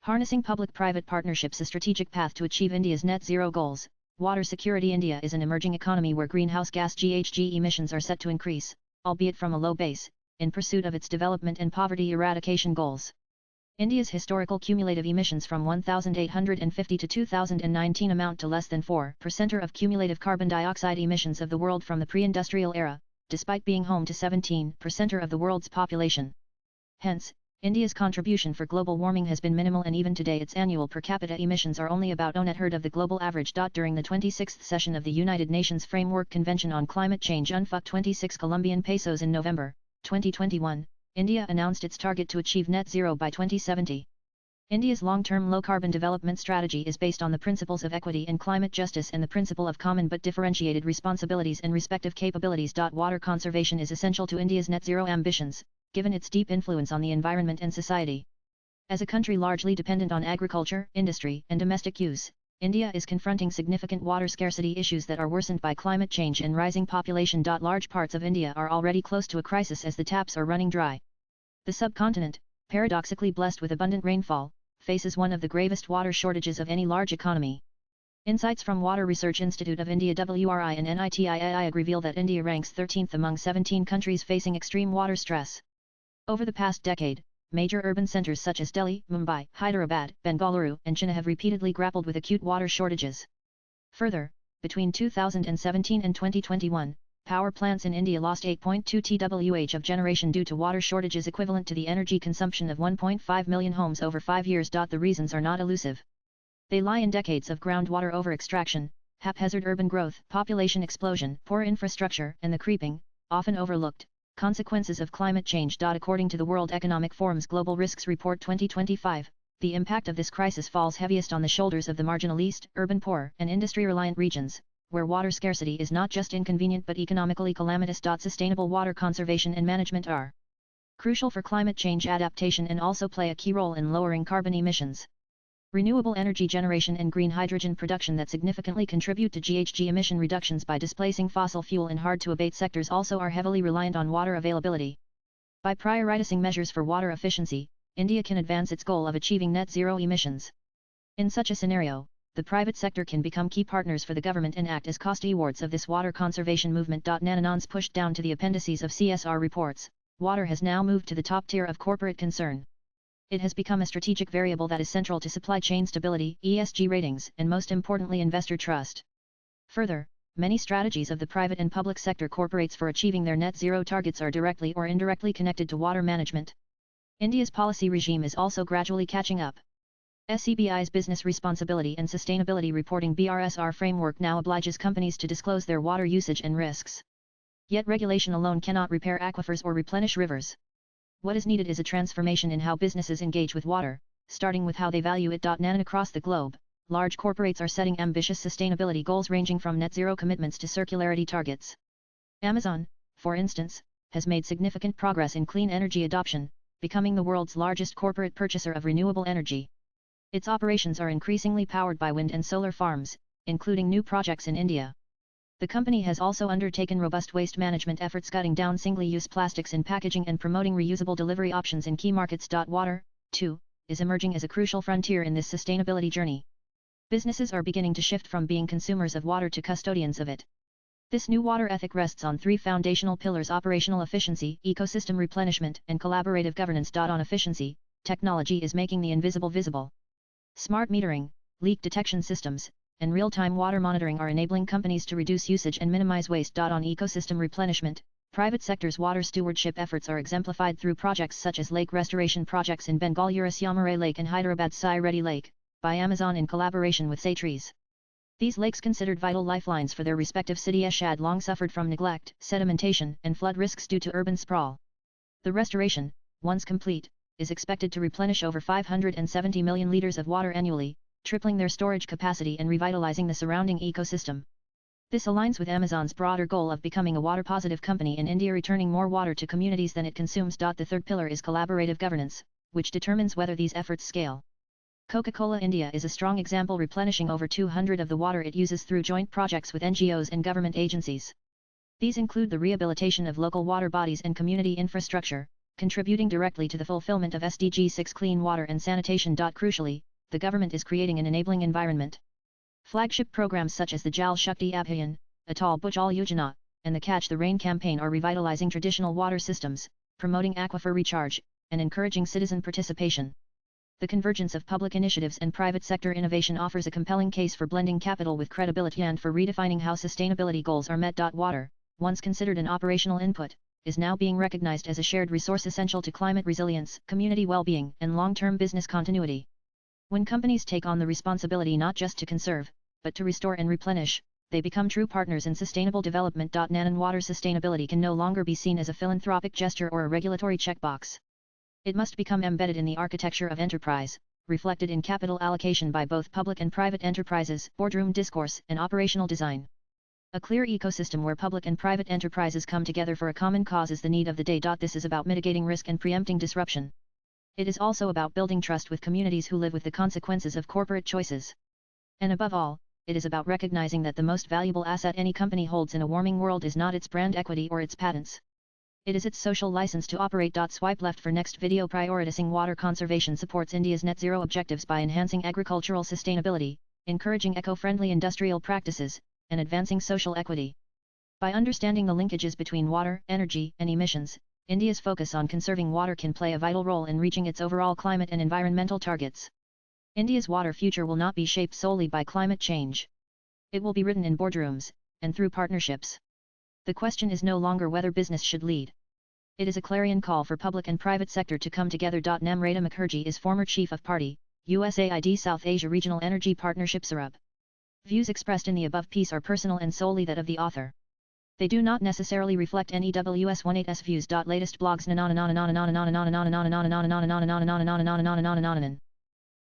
Harnessing public-private partnerships, a strategic path to achieve India's net zero goals. Water security. India is an emerging economy where greenhouse gas GHG emissions are set to increase, albeit from a low base, in pursuit of its development and poverty eradication goals. India's historical cumulative emissions from 1850 to 2019 amount to less than 4% of cumulative carbon dioxide emissions of the world from the pre-industrial era, despite being home to 17% of the world's population. Hence, India's contribution for global warming has been minimal, and even today its annual per capita emissions are only about 1/3 of the global average. During the 26th session of the United Nations Framework Convention on Climate Change UNFUC 26 Colombian pesos in November 2021, India announced its target to achieve net zero by 2070. India's long-term low-carbon development strategy is based on the principles of equity and climate justice and the principle of common but differentiated responsibilities and respective capabilities. Water conservation is essential to India's net zero ambitions, given its deep influence on the environment and society. As a country largely dependent on agriculture, industry, and domestic use, India is confronting significant water scarcity issues that are worsened by climate change and rising population. Large parts of India are already close to a crisis as the taps are running dry. The subcontinent, paradoxically blessed with abundant rainfall, faces one of the gravest water shortages of any large economy. Insights from Water Research Institute of India WRI and NITIIIG reveal that India ranks 13th among 17 countries facing extreme water stress. Over the past decade, major urban centers such as Delhi, Mumbai, Hyderabad, Bengaluru, and Chennai have repeatedly grappled with acute water shortages. Further, between 2017 and 2021, power plants in India lost 8.2 TWh of generation due to water shortages equivalent to the energy consumption of 1.5 million homes over 5 years. The reasons are not elusive. They lie in decades of groundwater over-extraction, haphazard urban growth, population explosion, poor infrastructure, and the creeping, often overlooked, consequences of climate change. According to the World Economic Forum's Global Risks Report 2025, the impact of this crisis falls heaviest on the shoulders of the marginal east, urban poor, and industry-reliant regions, where water scarcity is not just inconvenient but economically calamitous. Sustainable water conservation and management are crucial for climate change adaptation and also play a key role in lowering carbon emissions. Renewable energy generation and green hydrogen production that significantly contribute to GHG emission reductions by displacing fossil fuel and hard-to-abate sectors also are heavily reliant on water availability. By prioritizing measures for water efficiency, India can advance its goal of achieving net zero emissions. In such a scenario, the private sector can become key partners for the government and act as cost stewards of this water conservation movement. Nanonons pushed down to the appendices of CSR reports, water has now moved to the top tier of corporate concern. It has become a strategic variable that is central to supply chain stability, ESG ratings, and most importantly investor trust. Further, many strategies of the private and public sector corporates for achieving their net zero targets are directly or indirectly connected to water management. India's policy regime is also gradually catching up. SEBI's Business Responsibility and Sustainability Reporting (BRSR) framework now obliges companies to disclose their water usage and risks. Yet regulation alone cannot repair aquifers or replenish rivers. What is needed is a transformation in how businesses engage with water, starting with how they value it. Across the globe, large corporates are setting ambitious sustainability goals ranging from net zero commitments to circularity targets. Amazon, for instance, has made significant progress in clean energy adoption, becoming the world's largest corporate purchaser of renewable energy. Its operations are increasingly powered by wind and solar farms, including new projects in India. The company has also undertaken robust waste management efforts, cutting down single-use plastics in packaging and promoting reusable delivery options in key markets. Water, too, is emerging as a crucial frontier in this sustainability journey. Businesses are beginning to shift from being consumers of water to custodians of it. This new water ethic rests on three foundational pillars: operational efficiency, ecosystem replenishment, and collaborative governance. On efficiency, technology is making the invisible visible. Smart metering, leak detection systems, and real-time water monitoring are enabling companies to reduce usage and minimize waste. On ecosystem replenishment, private sector's water stewardship efforts are exemplified through projects such as lake restoration projects in Bengaluru Yamare Lake and Hyderabad's Sai Reddy Lake, by Amazon in collaboration with Securi. These lakes, considered vital lifelines for their respective cities, had long suffered from neglect, sedimentation, and flood risks due to urban sprawl. The restoration, once complete, is expected to replenish over 570 million liters of water annually, tripling their storage capacity and revitalizing the surrounding ecosystem. This aligns with Amazon's broader goal of becoming a water-positive company in India, returning more water to communities than it consumes. The third pillar is collaborative governance, which determines whether these efforts scale. Coca-Cola India is a strong example, replenishing over 200 of the water it uses through joint projects with NGOs and government agencies. These include the rehabilitation of local water bodies and community infrastructure, contributing directly to the fulfillment of SDG 6 clean water and sanitation. Crucially, the government is creating an enabling environment. Flagship programs such as the Jal Shakti Abhiyan, Atal Bhujal Yojana, and the Catch the Rain campaign are revitalizing traditional water systems, promoting aquifer recharge, and encouraging citizen participation. The convergence of public initiatives and private sector innovation offers a compelling case for blending capital with credibility and for redefining how sustainability goals are met. Water, once considered an operational input, is now being recognized as a shared resource essential to climate resilience, community well-being, and long-term business continuity. When companies take on the responsibility not just to conserve, but to restore and replenish, they become true partners in sustainable development. Nan water sustainability can no longer be seen as a philanthropic gesture or a regulatory checkbox. It must become embedded in the architecture of enterprise, reflected in capital allocation by both public and private enterprises, boardroom discourse, and operational design. A clear ecosystem where public and private enterprises come together for a common cause is the need of the day. This is about mitigating risk and preempting disruption. It is also about building trust with communities who live with the consequences of corporate choices. And above all, it is about recognizing that the most valuable asset any company holds in a warming world is not its brand equity or its patents. It is its social license to operate. Swipe left for next video. Prioritizing water conservation supports India's net zero objectives by enhancing agricultural sustainability, encouraging eco-friendly industrial practices, and advancing social equity. By understanding the linkages between water, energy, and emissions, India's focus on conserving water can play a vital role in reaching its overall climate and environmental targets. India's water future will not be shaped solely by climate change. It will be written in boardrooms, and through partnerships. The question is no longer whether business should lead. It is a clarion call for public and private sector to come together. Namrata Mukherjee is former Chief of Party, USAID South Asia Regional Energy Partnership SARUB. Views expressed in the above piece are personal and solely that of the author. They do not necessarily reflect NEWS18's views. Latest blogs